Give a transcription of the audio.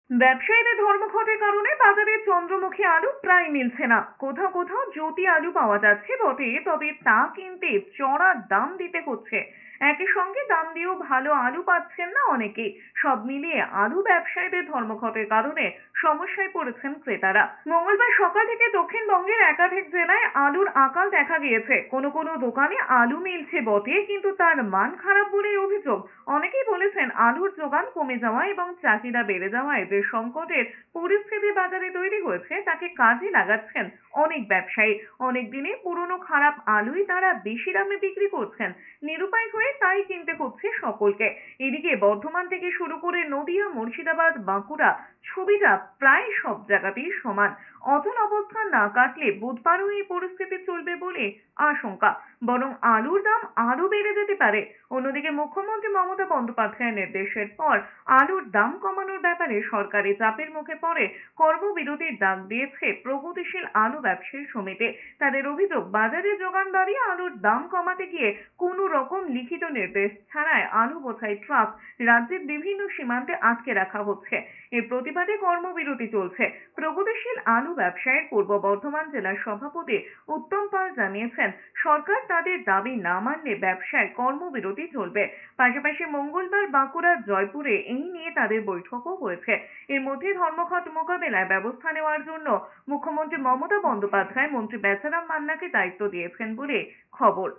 ব্যবসায়ীদের ধর্মঘটের কারণে বাজারে চন্দ্রমুখী আলু প্রায় মিলছে না। কোথাও কোথাও জ্যোতি আলু পাওয়া যাচ্ছে বটে, তবে তা কিনতে চড়া দাম দিতে হচ্ছে। একই সঙ্গে দাম দিয়েও ভালো আলু পাচ্ছেন না অনেকেই। সব মিলিয়ে আলু ব্যবসায়ীদের ধর্মঘটের কারণে সমস্যায় পড়েছেন ক্রেতারা। মঙ্গলবার সকাল থেকে দক্ষিণবঙ্গের একাধিক জেলায় আলুর আকাল দেখা গিয়েছে। কোনো কোনো দোকানে আলু মিলছে বটে, কিন্তু তার মান খারাপ বলেই অভিযোগ। অনেকেই বলেছেন আলুর যোগান কমে যাওয়া এবং চাহিদা বেড়ে যাওয়ায় যে সংকটের পরিস্থিতি বাজারে তৈরি হয়েছে তাকে কাজে লাগাচ্ছেন অনেক ব্যবসায়ী। অনেক দিনে পুরনো খারাপ আলুই তারা বেশি দামে বিক্রি করছেন। নিরুপায় হয়ে তাই কিনতে হচ্ছে সকলকে। এদিকে বর্ধমান থেকে শুরু করে নদিয়া, মুর্শিদাবাদ, বাঁকুড়া, ছবিটা প্রায় সব জায়গাতেই সমান। অচল অবস্থা না কাটলে বুধবারও এই পরিস্থিতি চলবে বলে আশঙ্কা, বরং আলুর দাম আরো বেড়ে যেতে পারে। অন্যদিকে মুখ্যমন্ত্রী মমতা বন্দ্যোপাধ্যায়ের নির্দেশের পর আলুর দাম কমানোর ব্যাপারে সরকারি চাপের মুখে পড়ে কর্মবিরতির ডাক দিয়েছে প্রগতিশীল আলু ব্যবসায়ী সমিতি। তাদের অভিযোগ, বাজারে যোগান দাঁড়িয়ে আলুর দাম কমাতে গিয়ে কোনো রকম লিখিত নির্দেশ ছাড়াই আলু বোঝাই ট্রাক রাজ্যের বিভিন্ন সীমান্তে আটকে রাখা হচ্ছে। এর প্রতিবাদে কর্মবিরতি চলছে। প্রগতিশীল আলু ব্যবসায়ীর পূর্ব বর্ধমান জেলার সভাপতি উত্তম পাল জানিয়েছেন, সরকার তাদের দাবি না মানলে ব্যবসায় কর্মবিরতি চলবে। পাশাপাশি মঙ্গলবার বাঁকুড়ার জয়পুরে এই নিয়ে তাদের বৈঠকও হয়েছে। এর মধ্যে ধর্মঘট মোকাবেলায় ব্যবস্থা নেওয়ার জন্য মুখ্যমন্ত্রী মমতা বন্দ্যোপাধ্যায় মন্ত্রী বেচারাম মান্নাকে দায়িত্ব দিয়েছেন বলে খবর।